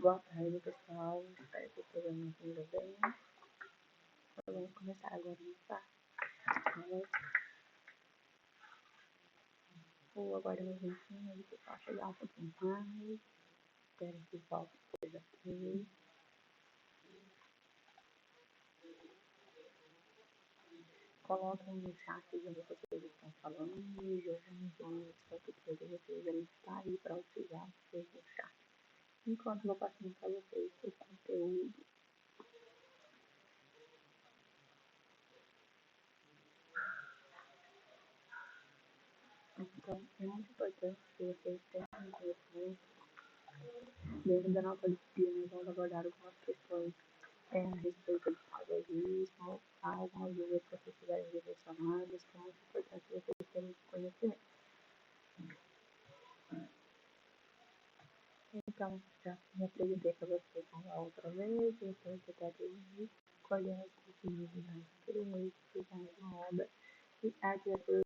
Boa tarde, pessoal. Espero que estejam me ouvindo bem. Vamos começar agora a nossa vou aguardar um minutinho de pessoal chegar um pouquinho mais. Espero que volte por aqui. Coloquem no chat onde vocês estão falando e jogando o topic de vocês. Ele está aí para auxiliar vocês no chat. Enquanto eu vou passando para vocês o conteúdo. Então, é muito importante que vocês tenham conhecimento. Dentro da nossa disciplina, nós vamos abordar algumas questões a respeito do saudosismo, algumas dúvidas que vocês tiverem direcionadas, que é muito importante vocês terem conhecimento. Então, já me apresentei para vocês uma outra vez, eu sou secretária coordeno os cursos de design experiência, design de moda e arquitetura.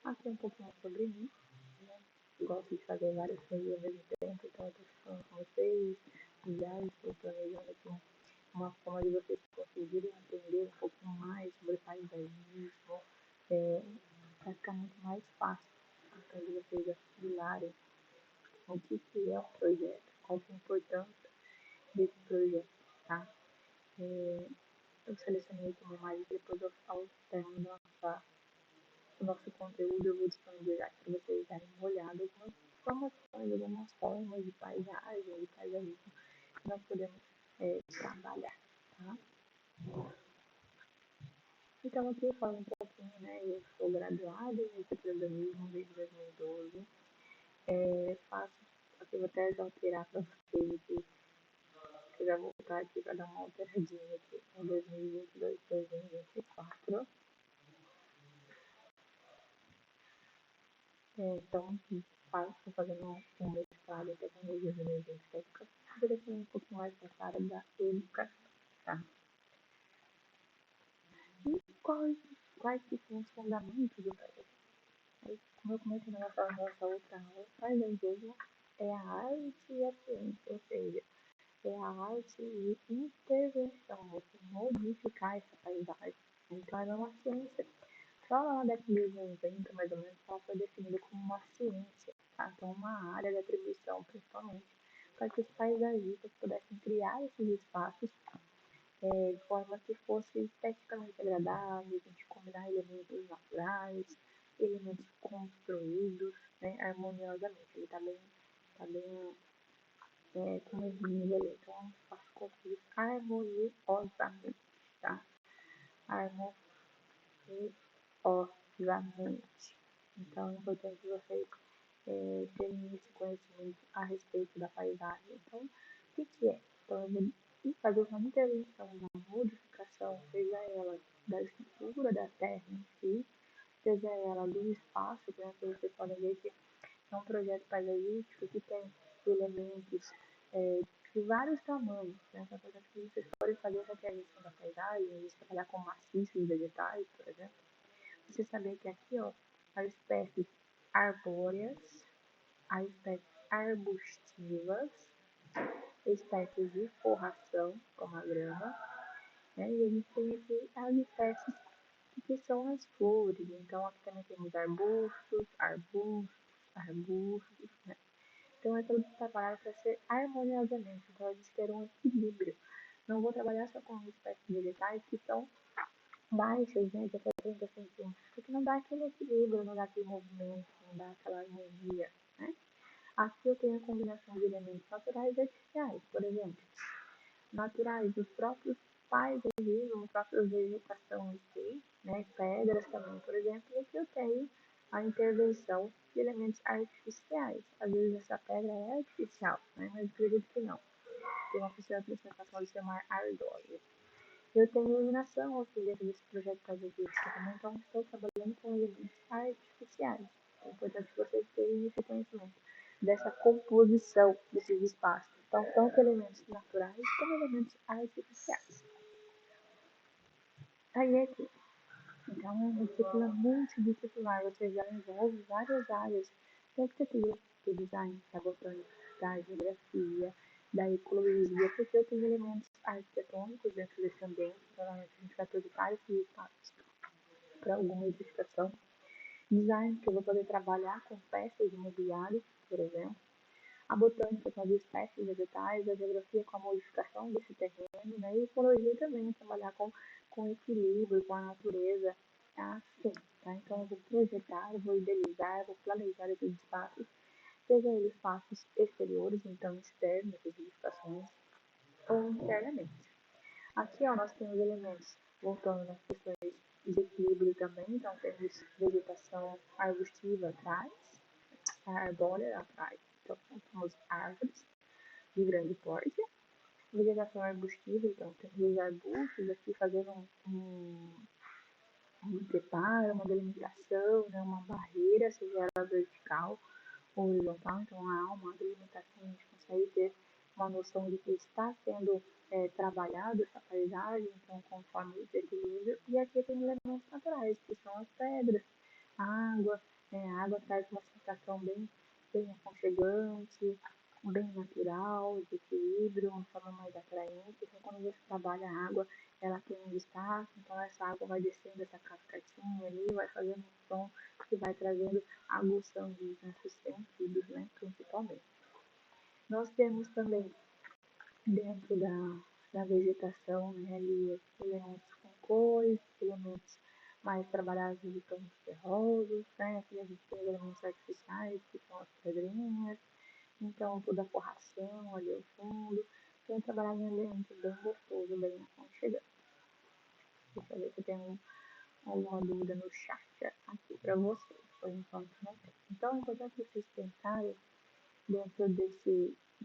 Aqui um pouquinho sobre mim, né? Gosto de fazer várias coisas ao mesmo tempo, então eu estou falando com vocês, já estou planejando aqui uma forma de vocês conseguirem entender um pouco mais sobre paisagismo, para ficar muito mais fácil para vocês assimilarem o que é um projeto, qual é a importância desse projeto, tá? Eu selecionei aqui uma imagem, depois ao término do nosso conteúdo eu vou disponibilizar para vocês darem uma olhada, algumas informações, algumas formas de paisagem, de paisagismo que nós podemos trabalhar, tá? Então, aqui eu falo um pouquinho, né? Eu sou graduada em empreendedorismo desde 2012. Faço, aqui eu vou até já alterar para vocês aqui, eu já vou voltar aqui para dar uma alteradinha aqui em 2022, 2024. Então, estou fazendo um mestrado em tecnologia de energética, um pouquinho mais nessa área da educação, tá? E quais que são os fundamentos do projeto? Como eu comecei na nossa outra aula, paisagismo é a arte e a ciência, ou seja, é a arte de intervenção, você modificar essa paisagem. Então, ela é uma ciência. Só lá na década de 90, mais ou menos, ela foi definida como uma ciência, tá? Então, uma área de atribuição, principalmente, para que os paisagistas pudessem criar esses espaços de forma que fosse esteticamente agradável, a gente combinar elementos naturais, elementos construídos, né, harmoniosamente. Ele tá bem com as linhas ali, então a gente pode construir harmoniosamente, tá? Harmoniosamente. Então é importante vocês terem esse conhecimento a respeito da paisagem. Então, o que é? Então, eu vou fazer uma intervenção, uma modificação, seja ela da estrutura da terra em si, seja ela do espaço, por exemplo, vocês podem ver que é um projeto paisagístico que tem elementos de vários tamanhos, né? Então, por exemplo, vocês podem fazer essa intervenção da paisagem, trabalhar com maciços vegetais, por exemplo. Você saber que aqui, ó, as espécies arbóreas, as espécies arbustivas, espécies de forração, como a grama, né? E a gente tem aqui as espécies que são as flores. Então, aqui também temos arbustos, né? Então, é tudo trabalhado para ser harmoniosamente. Então, a gente ter um equilíbrio. Não vou trabalhar só com espécies vegetais que são baixas, né, de até 30 centímetros, porque não dá aquele equilíbrio, não dá aquele movimento, não dá aquela harmonia, né? Aqui eu tenho a combinação de elementos naturais e artificiais, por exemplo, naturais dos próprios paisagismos, a própria vegetação em si, né, pedras também, por exemplo, e aqui eu tenho a intervenção de elementos artificiais. Às vezes essa pedra é artificial, né, mas acredito que não. Tem uma sensação de ser uma ardósia. Eu tenho iluminação aqui dentro desse projeto paisagístico também, então estou trabalhando com elementos artificiais. É importante que vocês tenham esse conhecimento dessa composição desses espaços. Então, tanto elementos naturais como elementos artificiais. Aí aqui. Então, é uma disciplina multidisciplinar, você já envolve várias áreas da arquitetura, do design, da botânica, da geografia, da ecologia, porque eu tenho elementos arquitetônicos dentro desse ambiente, então normalmente a gente vai projetar esses espaços para alguma edificação. Design, que eu vou poder trabalhar com peças de mobiliário, por exemplo. A botânica, com as espécies vegetais, a geografia, com a modificação desse terreno, né? E a ecologia também, trabalhar com equilíbrio, com a natureza, assim, tá? Então, eu vou projetar, eu vou idealizar, eu vou planejar esses espaços, seja eles espaços exteriores, então externos, as edificações, ou internamente. Aqui, ó, nós temos elementos, voltando nas questões de equilíbrio também, então temos vegetação arbustiva atrás, arbórea atrás, então temos árvores de grande porte, vegetação arbustiva, então temos os arbustos aqui fazendo um preparo, uma delimitação, né, uma barreira, seja ela vertical ou horizontal, então há uma delimitação, a gente consegue ter uma noção de que está sendo trabalhado essa paisagem, então conforme o equilíbrio, e aqui tem elementos naturais, que são as pedras, a água, a água traz uma sensação bem aconchegante, bem natural, de equilíbrio, uma forma mais atraente. Então, quando você trabalha a água, ela tem um destaque, então essa água vai descendo essa cascatinha ali, vai fazendo um som que vai trazendo aguçando os nossos sentidos, né, principalmente. Nós temos também dentro da vegetação, né, ali, elementos com cores, elementos mais trabalhados de tons terrosos, né, aqui a gente tem elementos artificiais, que são as pedrinhas, então toda a forração ali ao fundo, tem trabalhar em ambiente bem gostoso, bem aconchegante. Deixa eu ver se tem alguma dúvida no chat aqui para vocês, por enquanto não tem. Então é importante vocês pensarem dentro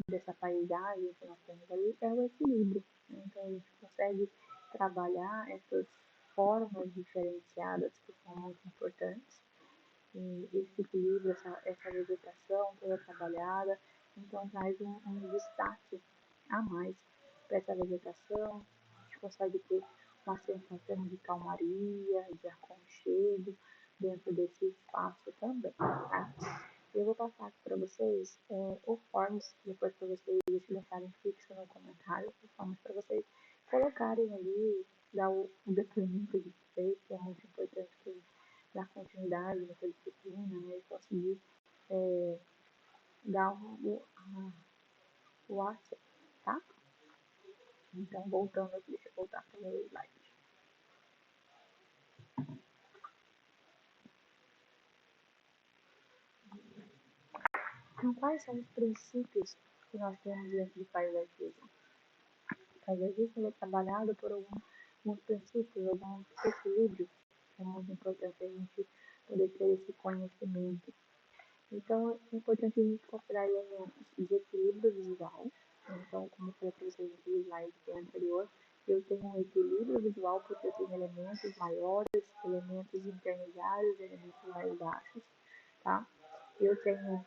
dessa paisagem que nós temos ali, é o equilíbrio, né? Então a gente consegue trabalhar essas formas diferenciadas que são muito importantes, e esse equilíbrio, essa vegetação toda trabalhada, então traz um destaque a mais para essa vegetação, a gente consegue ter uma sensação de calmaria, de aconchego dentro desse espaço também, tá? Eu vou passar aqui para vocês o forms, depois para vocês deixarem fixo no comentário, o forms para vocês colocarem ali, dar o depoimento de vocês, que é muito importante dar continuidade nessa disciplina, né, e conseguir dar o acesso, tá? Então, voltando aqui, deixa eu voltar para o meu slide. Então, quais são os princípios que nós temos dentro do paisagismo? O paisagismo é trabalhado por alguns princípios, alguns equilíbrios. É muito importante a gente poder ter esse conhecimento. Então, é importante a gente considerar elementos de equilíbrio visual. Então, como eu falei para vocês no slide anterior, eu tenho um equilíbrio visual porque eu tenho elementos maiores, elementos intermediários, elementos mais baixos, tá? Eu tenho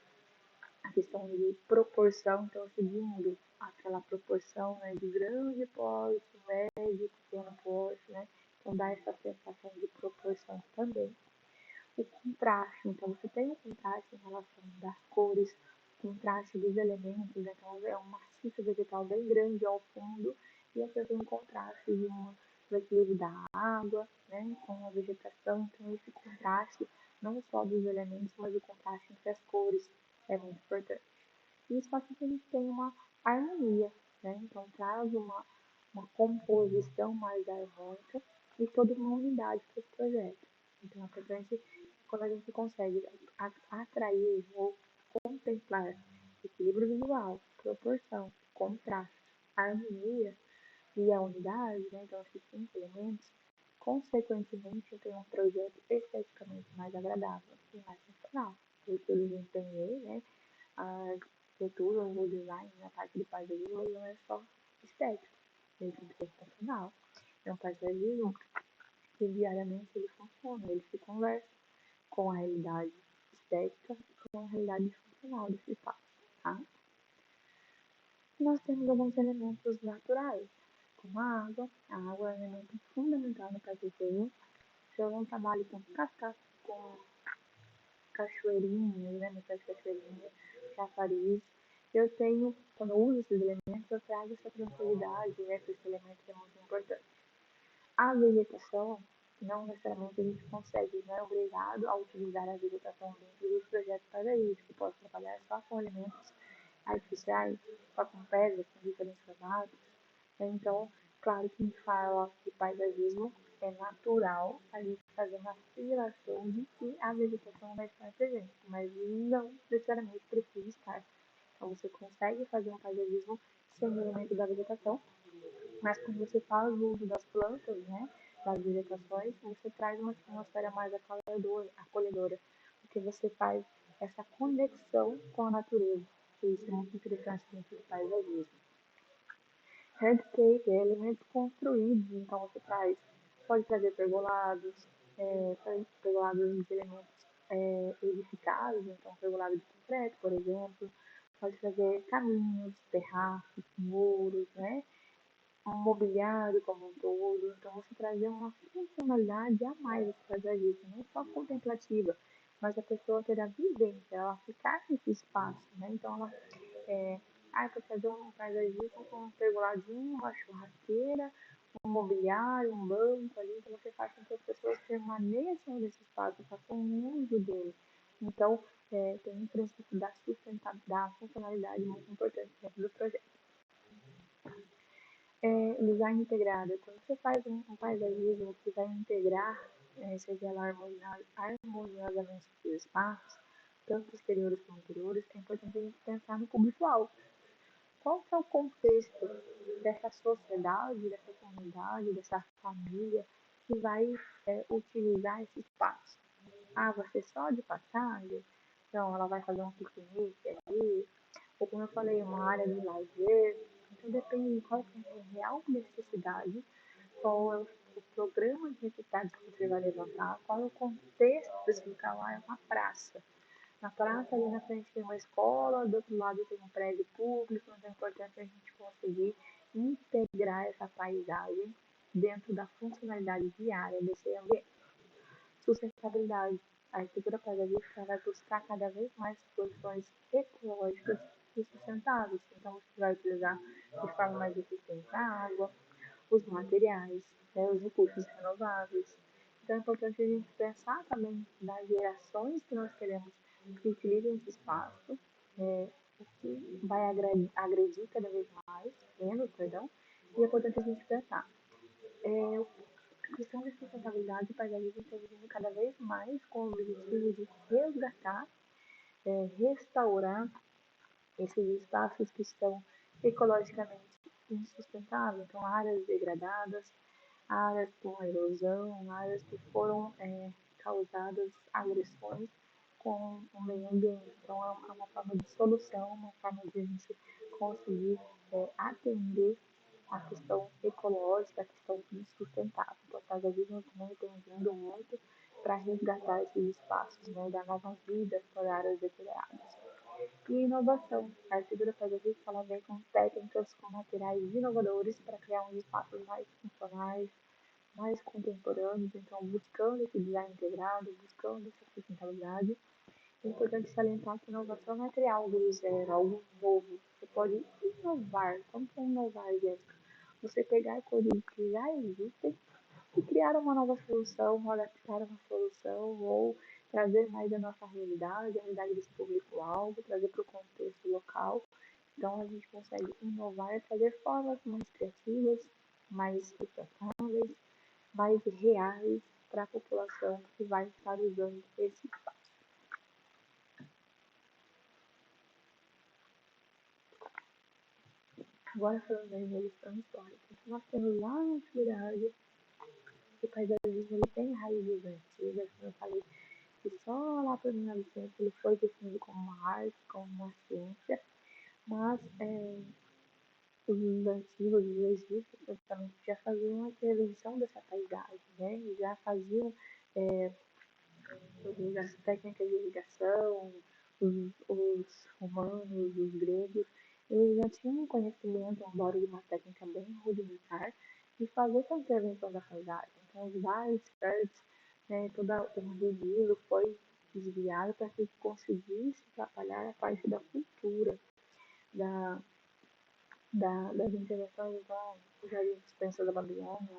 a questão de proporção, então seguindo aquela proporção, né, de grande porte, médio, pequeno porte, né? Então dá essa sensação de proporção também. O contraste, então você tem um contraste em relação das cores, contraste dos elementos, né? Então é um maciço vegetal bem grande ao fundo, e aqui eu tenho um contraste do equilíbrio da água, né, com a vegetação, então esse contraste não só dos elementos, mas o contraste entre as cores é muito importante. E isso faz com que a gente tenha uma harmonia, né? Então traz uma composição mais harmônica e toda uma unidade para esse projeto. Então é importante quando a gente consegue atrair ou contemplar equilíbrio visual, proporção, contraste, harmonia e a unidade, né? Então esses 5 elementos, consequentemente eu tenho um projeto esteticamente mais agradável e mais funcional. Porque eu desempenhei, né, a arquitetura ou o design na parte de paisagismo não é só estético, ele tem que ser funcional. É um paisagismo que diariamente ele funciona, ele se conversa com a realidade estética e com a realidade funcional desse espaço, tá? Nós temos alguns elementos naturais, como a água. A água é um elemento fundamental no paisagismo. Se eu não trabalho com cascata, com cachoeirinhas, né, no pé de cachoeirinha, chafariz, eu tenho, quando eu uso esses elementos, eu trago essa tranquilidade, né, para esse elemento que é muito importante. A vegetação, não necessariamente a gente consegue, não é obrigado a utilizar a vegetação dentro dos projetos paisajísticos. Pode trabalhar só com elementos artificiais, só com pedras, com diferentes formatos. Então, claro que a gente fala de paisagismo, é natural a gente fazer uma assimilação de que a vegetação vai estar presente, mas não necessariamente precisa estar. Então, você consegue fazer um paisagismo sem o elemento da vegetação, mas quando você faz o uso das plantas, né, das vegetações, você traz uma atmosfera mais acolhedora, porque você faz essa conexão com a natureza. E isso é muito interessante dentro do paisagismo. Landscape é elementos construídos, então você traz, pode trazer pergolados, pergolados de elementos edificados, então pergolado de concreto, por exemplo, pode trazer caminhos, terraços, muros, né? Um mobiliário como um todo, então você trazer uma funcionalidade a mais desse paisagismo, não só contemplativa, mas a pessoa ter a vivência, ela ficar nesse espaço, né? Então ela para fazer um paisagismo com um pergoladinho, uma churrasqueira, um mobiliário, um banco ali, então você faz com que as pessoas permaneçam nesse espaço, façam um uso dele. Então, tem um princípio da sustentabilidade, da funcionalidade muito importante dentro do projeto. Design integrado. Quando você faz um paisagismo que vai integrar, seja ela harmoniosamente os espaços, tanto exteriores como interiores, é importante a gente pensar no público-alvo. Qual que é o contexto dessa sociedade, dessa comunidade, dessa família que vai utilizar esse espaço? Ah, vai ser só de passagem? Então, ela vai fazer um piquenique ali, ou como eu falei, uma área de lazer. Então, depende de qual é a real necessidade, qual é o programa de necessidades que você vai levantar, qual é o contexto desse local. Ah, é uma praça. Na praça, ali na frente tem uma escola, do outro lado tem um prédio público, então é importante a gente conseguir integrar essa paisagem dentro da funcionalidade diária desse ambiente. Sustentabilidade. A arquitetura paisagística vai buscar cada vez mais soluções ecológicas e sustentáveis. Então, você vai utilizar de forma mais eficiente a água, os materiais, os recursos renováveis. Então, é importante a gente pensar também nas gerações que nós queremos que utilizem esse espaço, o que vai agredir cada vez mais, menos, perdão, e é importante a gente pensar. A questão de sustentabilidade e paisagismo está vindo cada vez mais com o objetivo de resgatar, restaurar esses espaços que estão ecologicamente insustentáveis, então áreas degradadas, áreas com erosão, áreas que foram causadas agressões com o meio ambiente. Então, é uma forma de solução, uma forma de a gente conseguir atender a questão ecológica, a questão sustentável. Então, o paisagismo também tem vindo muito para resgatar esses espaços, né, dar nova vida para áreas deterioradas. E inovação. A arquitetura paisagística ela vem com técnicas com materiais inovadores para criar uns espaços mais funcionais, mais contemporâneos, então buscando esse design integrado, buscando essa sustentabilidade. É importante salientar que inovação não é criar algo do zero, algo novo. Você pode inovar. Como que é inovar, Jéssica? Você pegar coisas que já existem e criar uma nova solução, ou adaptar uma solução, ou trazer mais a nossa realidade, a realidade desse público-alvo, trazer para o contexto local. Então, a gente consegue inovar e fazer formas mais criativas, mais sustentáveis, mais reais para a população que vai estar usando esse espaço. Agora, falando da evolução histórica, nós temos lá na antiguidade, o paisagismo ele tem raízes antigas, como eu falei, que só lá para 1900 ele foi definido como uma arte, como uma ciência, mas os antigos, os egípcios, praticamente, já faziam a prevenção dessa paisagem, né? Já faziam as técnicas de irrigação, os romanos, os gregos, eles já tinham um conhecimento, embora de uma técnica bem rudimentar, de fazer essa intervenção da paisagem. Então, os vários experts, todo o registro foi desviado para que conseguisse atrapalhar a parte da cultura. da, das intervenções, então, o Jardim Dispensa da Babilônia,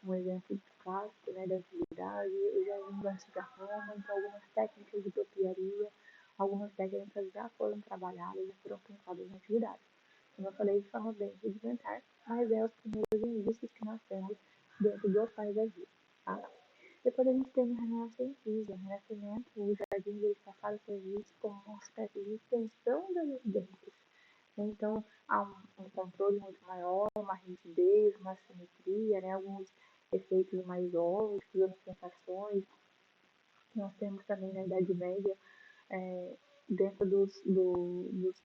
um exemplo clássico, né, da antiguidade, o Jardim da Antiga Roma, então algumas técnicas de topiaria, algumas técnicas já foram trabalhadas, já foram pensadas na antiguidade. Como eu falei de forma bem rudimentar, mas é os primeiros indícios que nós temos dentro do paisagismo. Tá? Depois a gente tem o renascentismo. O renascimento, os jardins eles passaram a ser vistos como uma espécie de extensão das residências. Então, há um controle muito maior, uma rigidez, uma simetria, né? Alguns efeitos mais óbvios, ornamentações. Nós temos também na Idade Média, dentro dos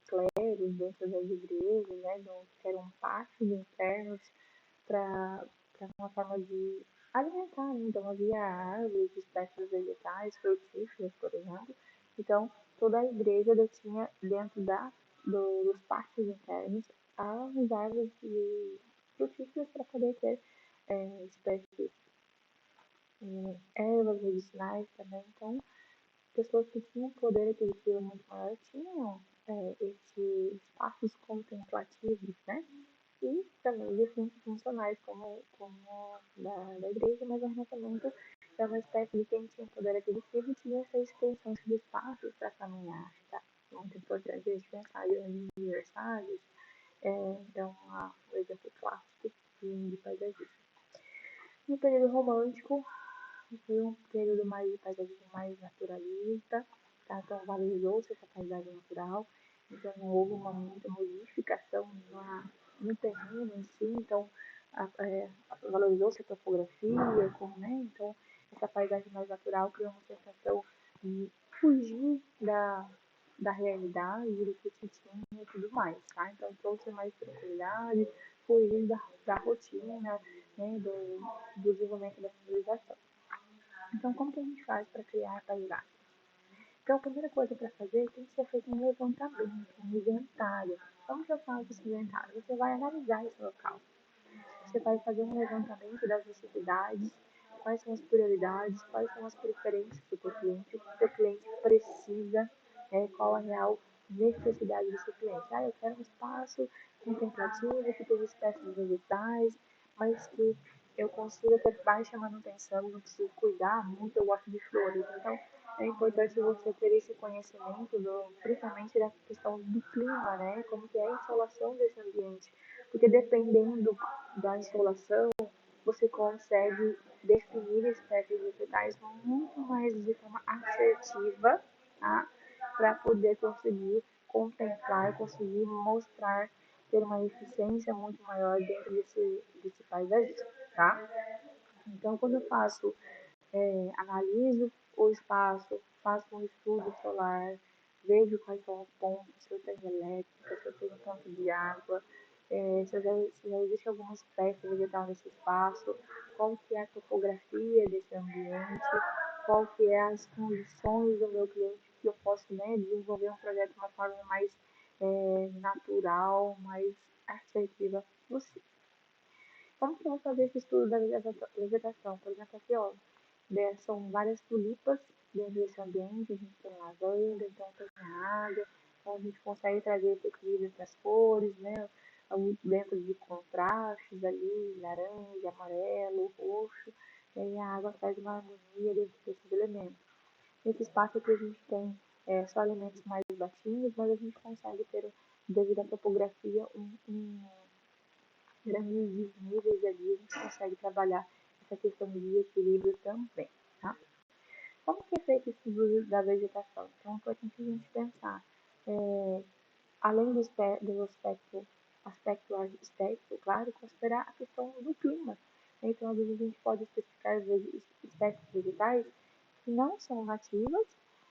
clérigos, dentro das igrejas, né? Que eram pátios internos para uma forma de alimentar, né? Então, havia árvores, espécies vegetais, frutíferas, por exemplo. Então, toda a igreja tinha dentro dos pátios internos as árvores frutíferas para poder ter espécies, ervas medicinais também. Então, pessoas que tinham poder aquisitivo muito maior tinham esses espaços contemplativos, né? E também de funcionais como da igreja, mas o renascimento é uma espécie de quem tinha poder aquisitivo e tinha essa extensão de espaços para caminhar. Tá? Muito importante a gente pensar em aniversários, então o exemplo clássico de paisagismo. No período romântico, foi um período mais de paisagismo mais naturalista, tá? Então valorizou-se essa paisagem natural, então não houve muita modificação no terreno em si, então valorizou-se a topografia, como, né? Então essa paisagem mais natural criou uma sensação de fugir da realidade, do que se tinha e tudo mais, tá? Então trouxe mais tranquilidade, fugir da rotina, né? Do desenvolvimento da civilização. Então, como que a gente faz para criar paisagem? Então, a primeira coisa para fazer tem que ser feito um levantamento, um inventário. Como que eu faço esse inventário? Você vai analisar esse local. Você vai fazer um levantamento das necessidades, quais são as prioridades, quais são as preferências do seu cliente, o que o seu cliente precisa, qual a real necessidade do seu cliente. Ah, eu quero um espaço contemplativo, que tenha espécies vegetais, mas que eu consiga ter baixa manutenção, não preciso cuidar muito, eu gosto de flores. Então, é importante você ter esse conhecimento, principalmente da questão do clima, né? Como que é a insolação desse ambiente. Porque dependendo da insolação, você consegue definir espécies vegetais muito mais de forma assertiva, tá? Para poder conseguir contemplar, conseguir mostrar, ter uma eficiência muito maior dentro desse paisagismo, tá? Então, quando eu faço analiso o espaço, faço um estudo solar, vejo quais são os pontos, se eu tenho elétrica, se eu tenho tanto de água, se já existe alguma espécie vegetal nesse espaço, qual que é a topografia desse ambiente, qual que é as condições do meu cliente que eu posso, né, desenvolver um projeto de uma forma mais natural, mais assertiva possível. Como que eu vou fazer esse estudo da vegetação? Por exemplo, aqui, ó, são várias tulipas dentro desse ambiente, a gente tem lavanda, então tem água, então a gente consegue trazer esse equilíbrio entre as cores, né? Dentro de contrastes ali, laranja, amarelo, roxo, e aí a água traz uma harmonia dentro desses elementos. Nesse espaço aqui a gente tem só elementos mais baixinhos, mas a gente consegue ter, devido à topografia, grandes níveis ali, a gente consegue trabalhar essa questão de equilíbrio também, tá? Como que é feito esse estudo da vegetação? Então, é importante a gente pensar, além do aspecto estético, claro, considerar a questão do clima. Então, às vezes a gente pode especificar espécies vegetais que não são nativas,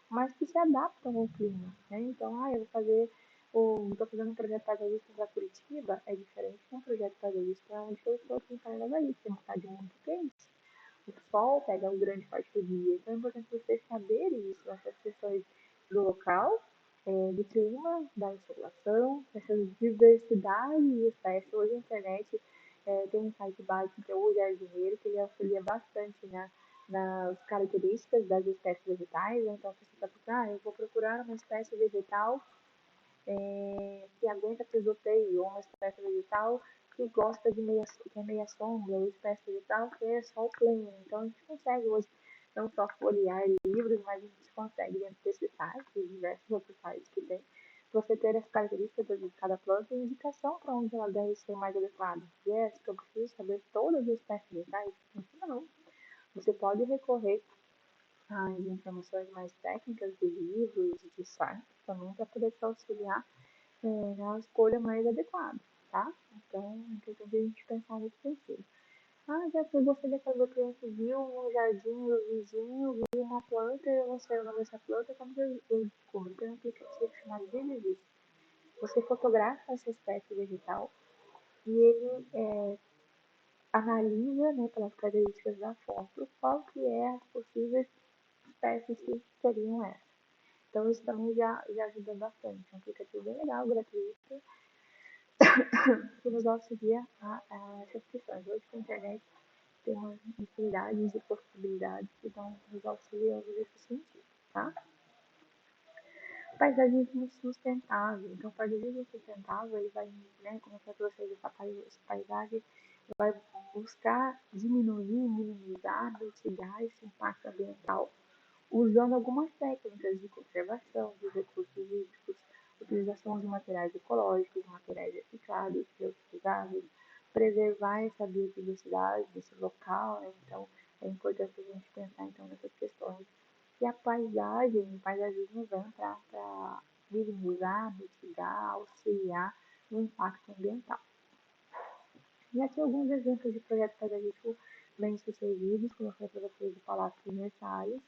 mas que se adaptam ao clima. Né? Então, eu vou fazer estou fazendo um projeto paisagístico para Curitiba, é diferente de um projeto paisagístico onde eu estou aqui em Paranaguá, tem uma cidade muito quente, o sol pega uma grande parte do dia. Então é importante você saber isso, essas questões do local, do clima, da insolação, essa diversidade de espécies. Hoje a internet tem um site básico que é o Jardineiro, que ele auxilia bastante nas características das espécies vegetais. Então, se você está procurando, eu vou procurar uma espécie vegetal que aguenta pisoteio, ou uma espécie vegetal que gosta de que é meia sombra, ou espécie vegetal que é sol pleno. Então a gente consegue hoje não só folhear livros, mas a gente consegue dentro desse site, e diversos outros sites que tem, você ter as características de cada planta e indicação para onde ela deve ser mais adequada. Eu preciso saber todas as espécies vegetais? Não. Você pode recorrer às informações mais técnicas de livros, de sites também, para poder te auxiliar na escolha mais adequada, tá? Então, é importante a gente pensar nesse sentido. Ah, já que eu gostaria que a cliente viu um jardim do vizinho, viu uma planta, eu não sei o nome dessa planta, como que eu descubro? Tem um aplicativo chamado Visivist. Você fotografa essa espécie vegetal e ele analisa, né, pelas características da foto, qual que é as possíveis espécies que seriam essas. Então, isso também já ajuda bastante. É um aplicativo bem legal, gratuito, que nos auxilia a essas questões. Hoje, com a internet, tem uma infinidade de possibilidades que vão nos auxiliando nesse sentido, tá? Paisagismo sustentável. Então, o paisagismo sustentável, ele vai, né, como eu falei para vocês, essa paisagem vai buscar diminuir, minimizar, mitigar esse impacto ambiental usando algumas técnicas de conservação dos recursos hídricos, utilização de materiais ecológicos, materiais reciclados, reutilizáveis, preservar essa biodiversidade desse local, né? Então, é importante a gente pensar então nessas questões. E a paisagem, o paisagismo vem para minimizar, mitigar, auxiliar no impacto ambiental. E aqui alguns exemplos de projetos paisagísticos bem-sucedidos, como eu falei para vocês, do Palácio Versalhes,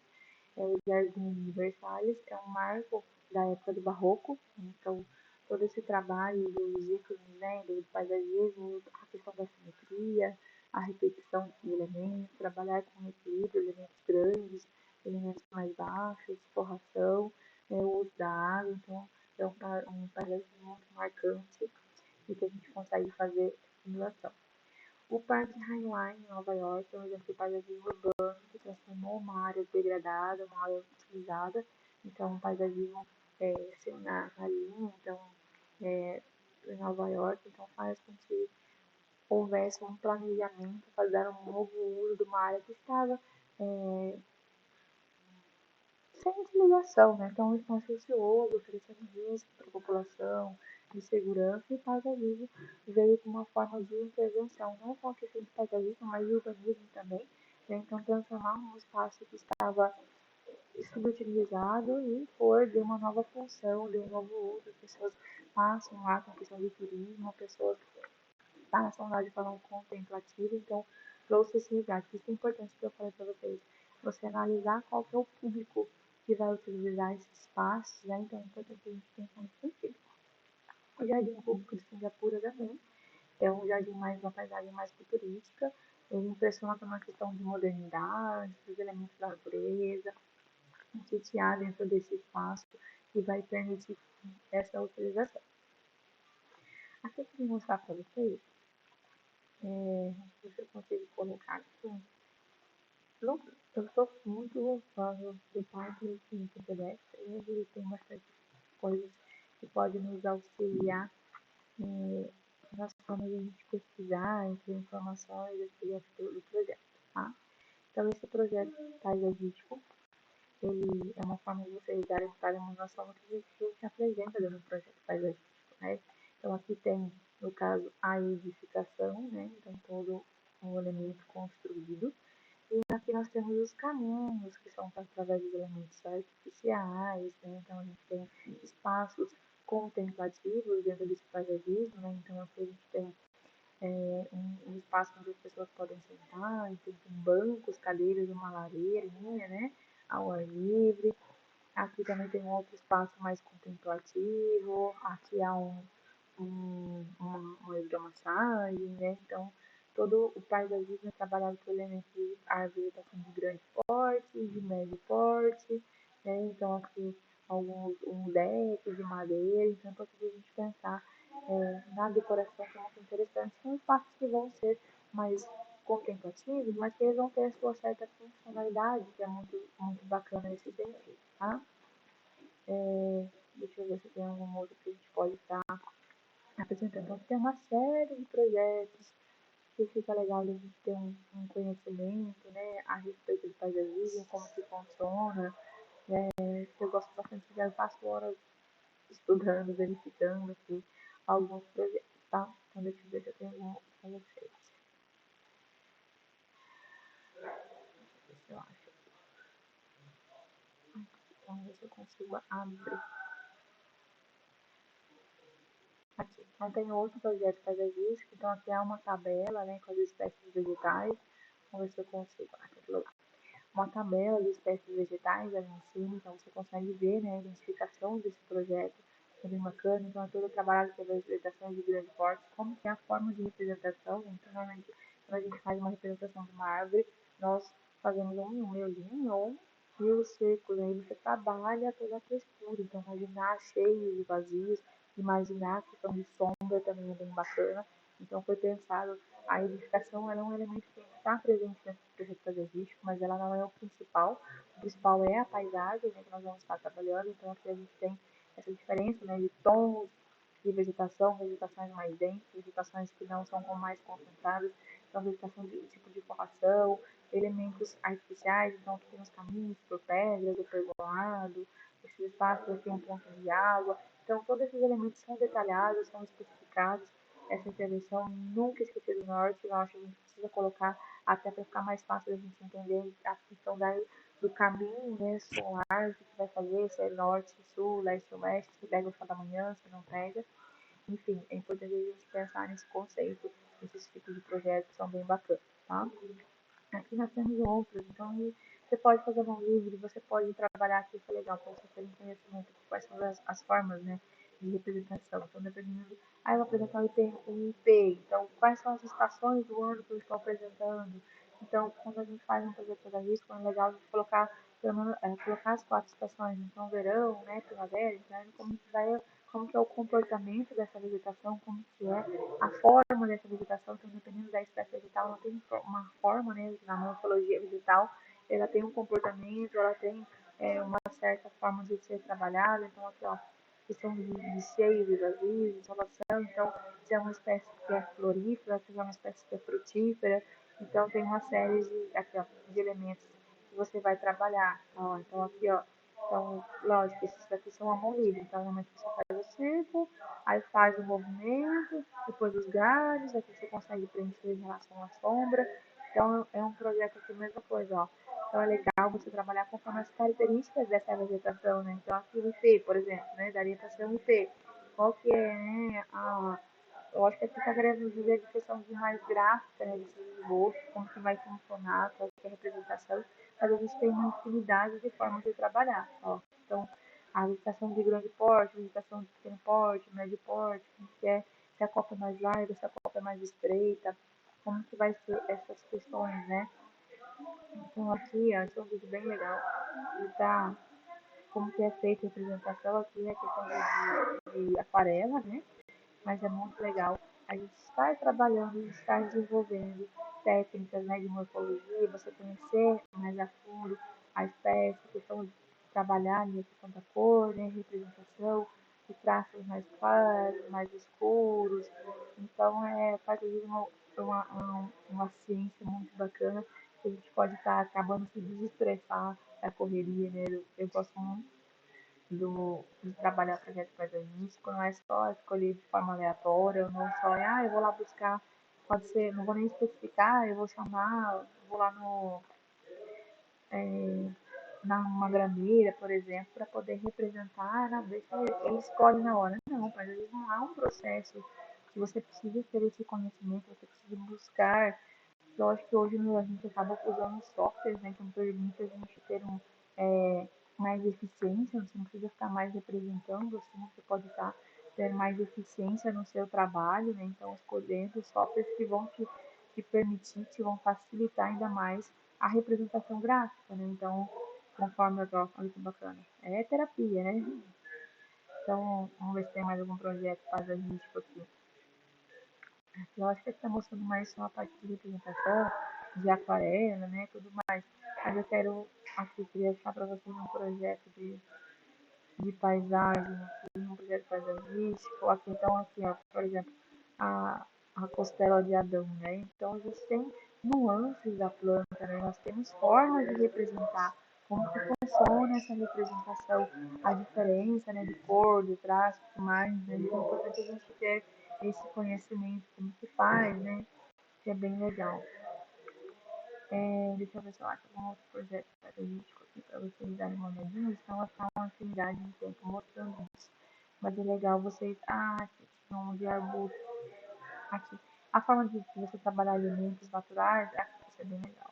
o Jardim Versalhes é um marco da época do Barroco, então todo esse trabalho dos ícones, né, do paisagismo, a questão da simetria, a repetição de elementos, trabalhar com equilíbrio, elementos grandes, elementos mais baixos, forração, o uso da água, então é um paisagismo muito marcante e que a gente consegue fazer simulação. O Parque Heinlein, em Nova York, é um exemplo de paisagismo urbano que transformou uma área degradada, uma área utilizada, então um paisagismo na linha, então em Nova York, então faz com que houvesse um planejamento para dar um novo uso de uma área que estava sem utilização, né? Então, um espaço ocioso, oferecendo risco para a população, de segurança, e o paisagismo veio como uma forma de intervenção, não só a questão de paisagismo, mas de urbanismo também, né? Então, transformar um espaço que estava subutilizado e pôr de uma nova função, de um novo uso, as pessoas passam lá com questão de turismo, pessoas passam lá de forma contemplativa, então trouxe esse resgate. Isso é importante que eu falei para vocês, você analisar qual que é o público que vai utilizar esses espaços, né? Então é importante a gente pensar nesse sentido. O Jardim Público de Singapura também é um jardim mais, uma paisagem mais futurística, ele impressiona por uma questão de modernidade, dos elementos da natureza, sitiar dentro desse espaço que vai permitir essa utilização. Aqui eu queria mostrar para vocês, se eu consigo colocar aqui, não, eu sou muito gostando do Parque do Quinto Pedestre, ele tem bastante coisas que podem nos auxiliar nas formas de a gente pesquisar, entre informações do projeto, tá? Então, esse projeto paisagístico, ele é uma forma de vocês darem uma noção do que a gente apresenta dentro do projeto paisagístico, né? Então, aqui tem, no caso, a edificação, né? Então, todo um elemento construído. E aqui nós temos os caminhos, que são através dos elementos artificiais, né? Então a gente tem espaços contemplativos dentro desse paisagismo, né? Então aqui a gente tem um espaço onde as pessoas podem sentar, então, tem bancos, cadeiras, uma lareirinha, né? Ao ar livre. Aqui também tem um outro espaço mais contemplativo, aqui há uma hidromassagem, né? Então, todo o paisagismo é trabalhado por elementos de vegetação de grande porte, de médio porte, né? Então, aqui um deck de madeira, então, para a gente pensar na decoração, que é muito interessante, são espaços que vão ser mais contemplativos, mas que eles vão ter a sua certa funcionalidade, que é muito, muito bacana nesse sentido, tá? Deixa eu ver se tem algum outro que a gente pode estar apresentando. Então, tem uma série de projetos que fica legal a gente ter um conhecimento, né, a respeito do paisagismo, como que funciona. Eu gosto bastante de passar horas estudando, verificando aqui alguns projetos, tá? Então, deixa eu ver se eu tenho algum para vocês. Deixa eu ver se eu acho. Vamos ver se eu consigo abrir. Aqui. Então, tem outro projeto paisagístico. Então, aqui há uma tabela, né, com as espécies vegetais. Vamos ver se eu consigo. Aqui, uma tabela de espécies vegetais ali em cima, então você consegue ver, né, a identificação desse projeto, é bem bacana, então é todo trabalhado pelas vegetações de grande porte, como que é a forma de representação, então normalmente quando a gente faz uma representação de uma árvore, nós fazemos um meiozinho ou e os círculos, aí você trabalha toda a textura, então imaginar cheios e vazios, imaginar a questão de sombra também é bem bacana, então foi pensado a edificação ela é um elemento que está presente dentro do projeto paisagístico, mas ela não é o principal. O principal é a paisagem, né, que nós vamos estar trabalhando. Então aqui a gente tem essa diferença, né, de tons de vegetação, vegetações mais densas, vegetações que não são mais concentradas, então vegetação de tipo de formação, elementos artificiais, então aqui tem os caminhos por pedras, o pergolado, esses espaços aqui um ponto de água. Então todos esses elementos são detalhados, são especificados essa intervenção, nunca esquecer do norte, eu acho que a gente precisa colocar até para ficar mais fácil da gente entender a questão do caminho, né, solar, o que vai fazer, se é norte, sul, leste, oeste, se pega o sol da manhã, se não pega. Enfim, é importante a gente pensar nesse conceito, nesses tipos de projetos que são bem bacanas, tá? Aqui nós temos outros, então você pode fazer um livro, você pode trabalhar aqui, isso é legal, para você ter um conhecimento de quais são as formas, né, de representação. Então, dependendo, eu vou apresentar um IP, então quais são as estações do ano que eu estou apresentando. Então, quando a gente faz um projeto pedagógico, é legal a gente colocar, colocar as 4 estações, então verão, né, primavera, inverno, como que é o comportamento dessa vegetação, como que é a forma dessa vegetação, então dependendo da espécie vegetal, ela tem uma forma, né, na morfologia vegetal, ela tem um comportamento, ela tem uma certa forma de ser trabalhada, então aqui ó, questão de cheios e vazios, insolação, então se é uma espécie que é florífera, se é uma espécie que é frutífera, então tem uma série aqui, ó, de elementos que você vai trabalhar, ó, então aqui ó, então, lógico, esses daqui são a mão livre, então normalmente você faz o círculo, aí faz o movimento, depois os galhos, aqui você consegue preencher em relação à sombra. Então é um projeto aqui, mesma coisa, ó. Então é legal você trabalhar conforme as características dessa vegetação, né? Então aqui o IP, por exemplo, né? Daria para ser um IP. Qual que é, né? Eu acho que aqui está querendo dizer de questão de mais gráfica, né? Desse esboço, como que vai funcionar, qual que é a representação. Mas a gente tem uma infinidade de formas de trabalhar, ó. Então, a vegetação de grande porte, vegetação de pequeno porte, médio porte, que é, se a copa é mais larga, se a copa é mais estreita, como que vai ser essas questões, né? Então aqui, ó, esse é um vídeo bem legal, e tá como que é feita a apresentação aqui, é questão de aquarela, né? Mas é muito legal a gente estar trabalhando, estar desenvolvendo técnicas, né, de morfologia, você conhecer mais a fundo a espécie, a questão de trabalhar ali a questão da cor, né, representação, de traços mais claros, mais escuros. Então, faz uma ciência muito bacana que a gente pode estar acabando se desestressar da correria, né? Eu gosto muito de trabalhar projetos pedagógicos, não é só escolher de forma aleatória, não só, eu vou lá buscar, pode ser, não vou nem especificar, eu vou chamar, vou lá é, numa grameira, por exemplo, para poder representar, deixa ele escolhe na hora. Não, mas às vezes não há um processo que você precisa ter esse conhecimento, você precisa buscar. Eu acho que hoje a gente acaba usando softwares, né, que permite a gente ter mais eficiência, você não precisa ficar mais representando, assim, você pode estar tendo mais eficiência no seu trabalho, né, então escolhendo softwares que vão te permitir, te vão facilitar ainda mais a representação gráfica, né, então, conforme eu tô, olha que bacana, é terapia, né, então, vamos ver se tem mais algum projeto paisagístico aqui. Eu acho que está mostrando mais só a parte de representação, de aquarela, né, tudo mais. Mas eu quero, aqui, queria achar para vocês um projeto de paisagem, aqui, um projeto paisagístico, aqui, então, aqui, ó, por exemplo, a, a costela de Adão, né? Então, a gente tem nuances da planta, né? Nós temos formas de representar como que funciona essa representação, a diferença, né, de cor, de traço, tudo mais, né? Então, é importante a gente ter esse conhecimento, como que faz, né? Que é bem legal. Deixa eu ver se eu acho algum outro projeto pedagógico aqui para vocês darem uma olhadinha. Então, vai ficar uma afinidade de tempo mostrando isso. Mas é legal vocês. Aqui, um de arbusto. Aqui. A forma de você trabalhar alimentos naturais, isso é bem legal.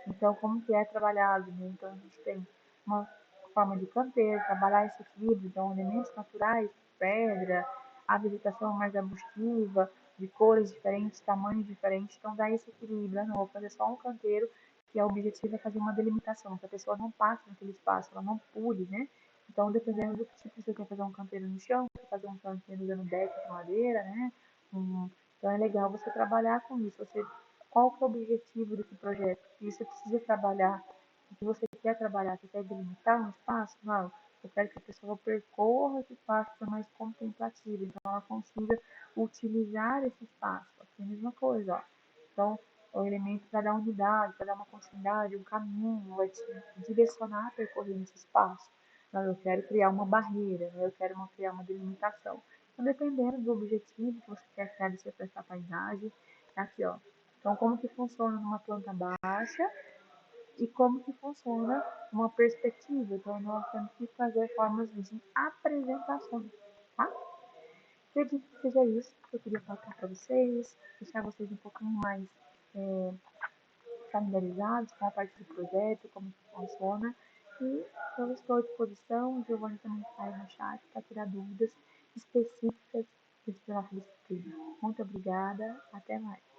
Então, como que é trabalhado, né? Então, a gente tem uma forma de canteiro, trabalhar esse equilíbrio, então, elementos naturais, pedra, a vegetação mais arbustiva, de cores diferentes, tamanhos diferentes, então dá esse equilíbrio. Eu não vou fazer só um canteiro, que o objetivo é fazer uma delimitação, que a pessoa não passe naquele espaço, ela não pule, né? Então, dependendo do tipo, você quer fazer um canteiro no chão, quer fazer um canteiro usando deck de madeira, né? Então, é legal você trabalhar com isso, você qual que é o objetivo desse projeto? E você precisa trabalhar, o que você quer trabalhar, você quer delimitar um espaço? Não, eu quero que a pessoa percorra esse espaço para mais contemplativo, então ela consiga utilizar esse espaço. Aqui é a mesma coisa, ó. Então, o elemento para dar unidade, para dar uma continuidade, um caminho, vai te direcionar a percorrer esse espaço. Não, eu quero criar uma barreira, eu quero criar uma delimitação. Então, dependendo do objetivo que você quer criar para essa paisagem, aqui, ó. Então, como que funciona numa planta baixa e como que funciona uma perspectiva. Então, nós temos que fazer formas de apresentação, tá? Acredito que seja isso que eu queria passar para vocês, deixar vocês um pouquinho mais familiarizados com a parte do projeto, como que funciona. E eu estou à disposição, o Giovanni também está aí no chat para tirar dúvidas específicas desse nosso disciplina. Muito obrigada, até mais.